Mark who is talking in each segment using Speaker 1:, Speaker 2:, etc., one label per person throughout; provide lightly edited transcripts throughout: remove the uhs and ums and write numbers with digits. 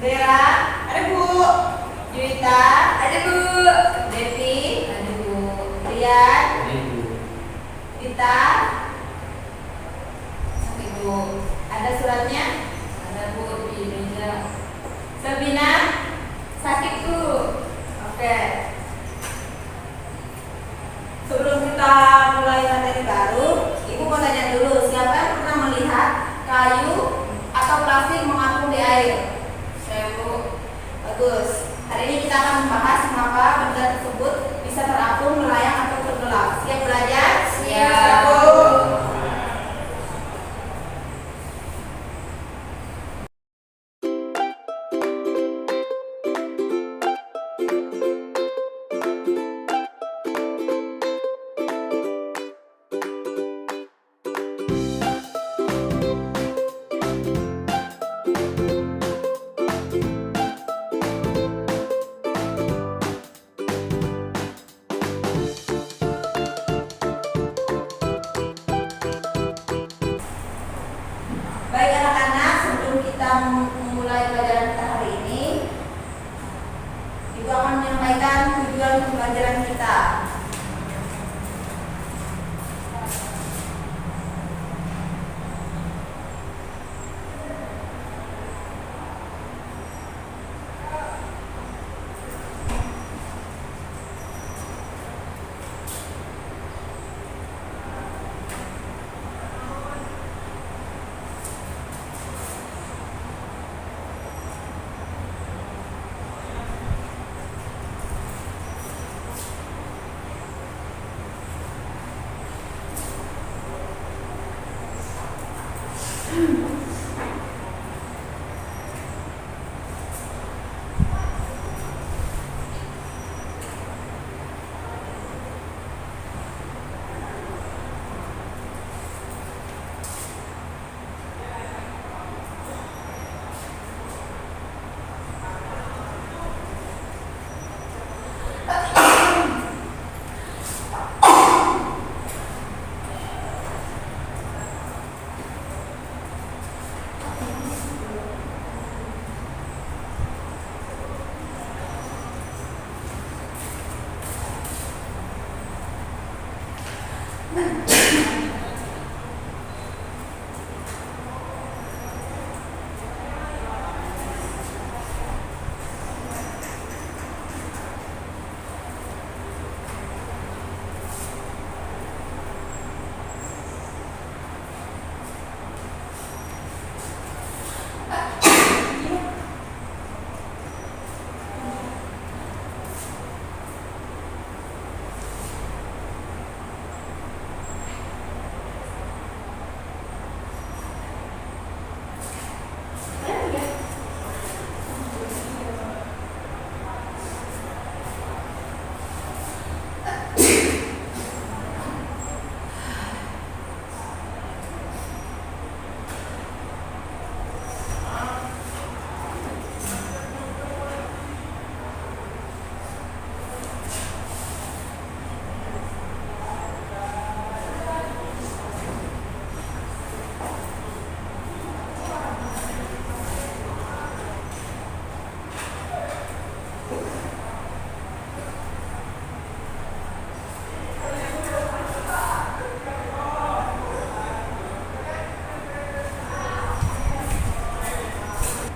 Speaker 1: Dera, ada Bu. Juwita,
Speaker 2: Ada Bu.
Speaker 1: Devi, ada Bu. Rian,
Speaker 3: Ada Bu.
Speaker 1: Dita, ada Bu. Ada suratnya? Ada Bu di meja. Sabina, sakit Bu. Oke. Sebelum kita mulai materi baru, Ibu mau tanya dulu, siapa yang pernah melihat kayu atau plastik mengapung di air? Saya Bu. Bagus. Hari ini kita akan membahas mengapa benda tersebut bisa terapung, melayang atau tenggelam. Siap belajar?
Speaker 2: Siap.
Speaker 1: Bu. Baik anak-anak, sebelum kita memulai pelajaran kita hari ini, Ibu akan menyampaikan tujuan pembelajaran kita.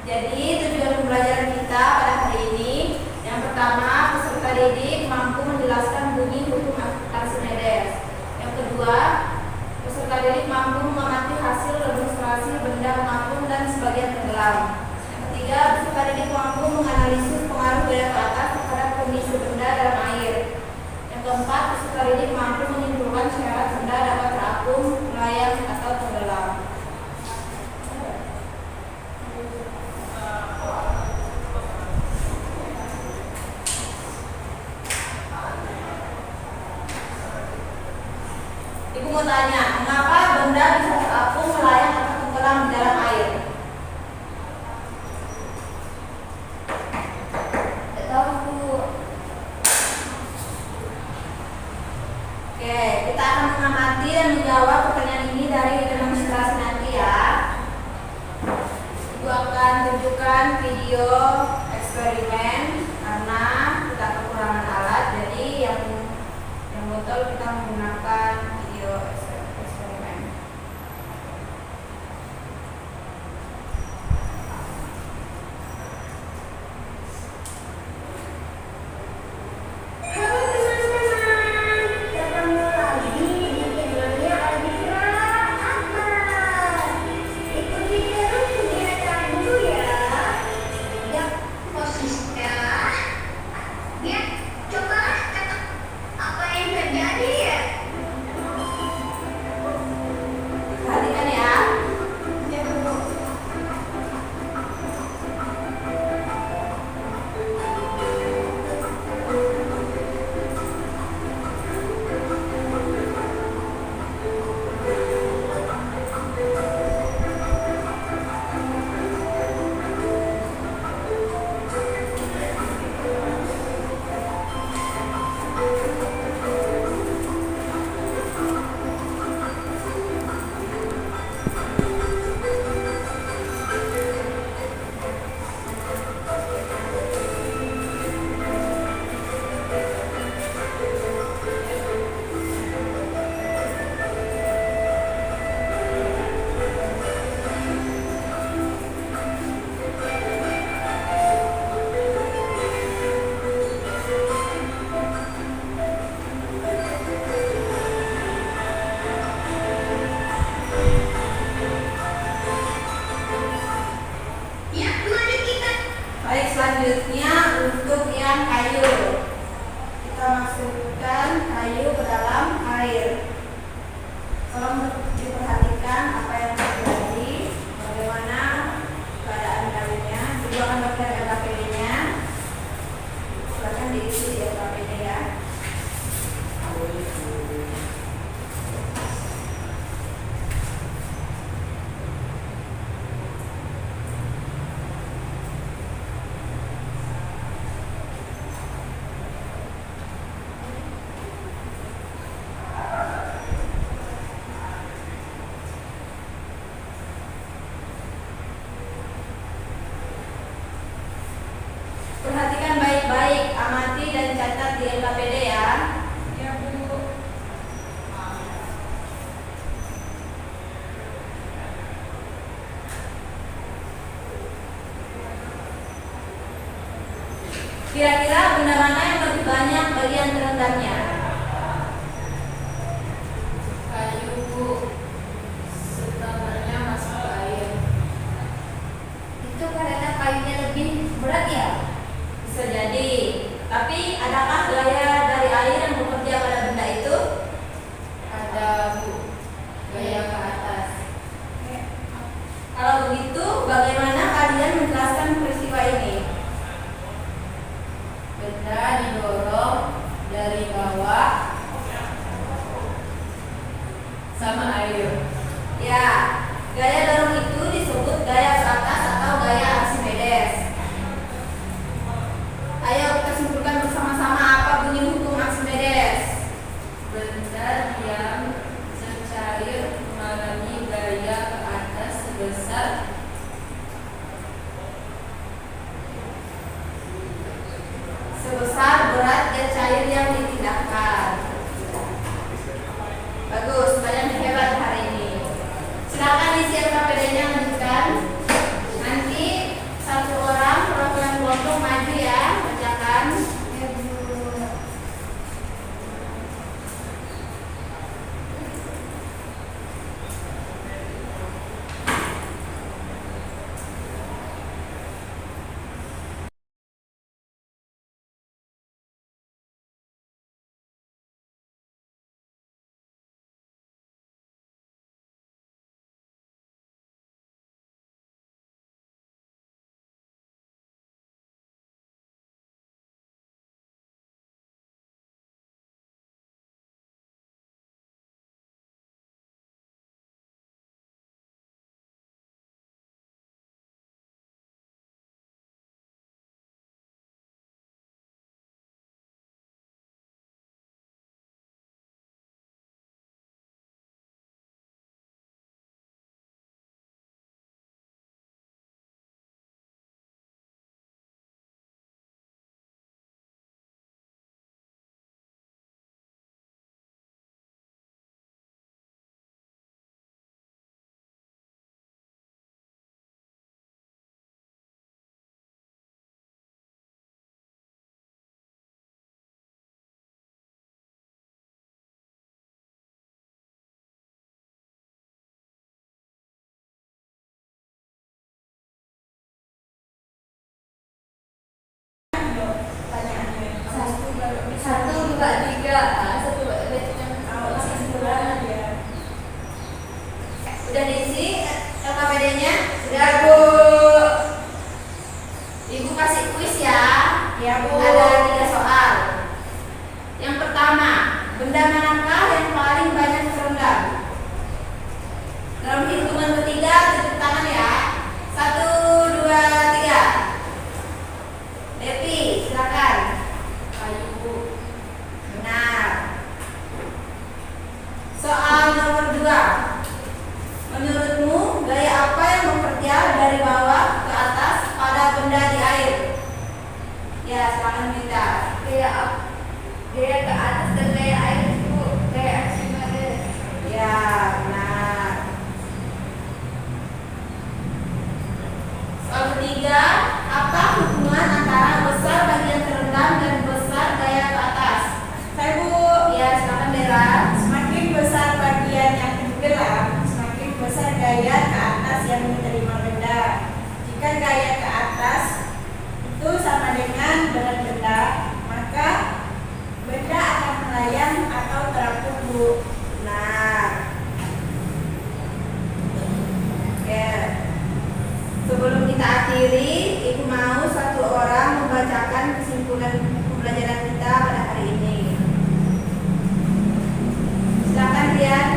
Speaker 1: Jadi tujuan pembelajaran kita pada hari ini, yang pertama peserta didik mampu menjelaskan bunyi hukum Archimedes. Yang kedua, peserta didik mampu mengamati hasil demonstrasi benda mengapung dan sebagian tenggelam. Yang ketiga, peserta didik mampu menganalisis pengaruh gaya ke atas terhadap kondisi benda dalam air. Yang keempat, peserta didik mampu menyimpulkan syarat benda dapat terapung, melayang atau tenggelam. Ibu mau tanya, mengapa benda bisa terapung, melayang atau tenggelam di dalam air? Tidak tahu Bu. Oke, kita akan mengamati dan menjawab pertanyaan ini dari demonstrasi nanti ya. Ibu akan tunjukkan video video eksperimen karena kita kekurangan alat, jadi yang betul kita menggunakan video eksperimen.
Speaker 2: Halo teman-teman, ketemu lagi di channelnya Aldira Ahmad. Ikuti terus kegiatan dulu ya. Yap, posisinya. Ya, coba kata apa yang terjadi ya?
Speaker 1: Perhatikan ya.
Speaker 2: Ya, mari kita.
Speaker 1: Baik, selanjutnya untuk yang kayu, kita masukkan kayu ke dalam air. Tolong diperhatikan apa yang terjadi, bagaimana keadaan kayunya. Juga akan pakai LKPD-nya. Silakan diisi di LKPD ya. Perhatikan baik-baik, amati dan catat di LKPD ya. Ya, Bu. Kira-kira benda mana yang lebih banyak bagian terendahnya? Kayu, Bu. Setengahnya masuk ke air. Itu karena kayunya lebih berat ya? Bisa jadi. Tapi adakah gaya dari air yang bekerja pada benda itu? Ada, Bu. Gaya ke atas. Kalau begitu, bagaimana kalian menjelaskan peristiwa ini? Benda didorong dari bawah sama air. Ya, gaya dorong itu disebut gaya ke atas atau gaya Archimedes. Ayo kita simpulkan bersama-sama apa bunyi hukum Archimedes. Benda yang secair mengalami gaya ke atas sebesar berat gas cair yang dipindahkan. Bagus, kalian hebat hari ini. Silakan isi LKPD-nya, lanjutkan. Nanti satu orang perwakilan kelompok maju ya, bacakan. Sudah diisi LKPD-nya?
Speaker 2: Sudah, Bu.
Speaker 1: Ibu kasih kuis ya.
Speaker 2: Ya, Bu.
Speaker 1: Ada 3 soal. Yang pertama, benda manakah yang paling banyak terendam? Dalam hitungan ketiga, tepuk tangan ya. 1, 2, 3. Devi, silakan. Ayu. Benar. Soal nomor 2. Menurutmu, gaya apa yang mempertial dari bawah ke atas pada benda di air? Ya, silakan minta.
Speaker 2: Gaya ke atas dan gaya air itu gaya Archimedes.
Speaker 1: Ya, benar. Soal ketiga, apa hubungan antara besar bagian terendam dan besar gaya ke atas?
Speaker 3: Saya, Bu,
Speaker 1: Ya, silakan Dera.
Speaker 3: semakin besar bagian yang tenggelam, semakin besar gaya ke atas yang diterima benda. Jika gaya ke atas itu sama dengan berat benda, maka benda akan melayang atau terapung, Bu.
Speaker 1: Benar. Ya. Sebelum kita akhiri, Ibu mau satu orang membacakan kesimpulan pembelajaran kita pada hari ini. Silakan Rian.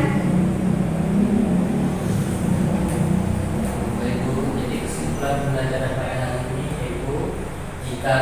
Speaker 4: Baik Bu, jadi kesimpulan pembelajaran pada hari ini yaitu jika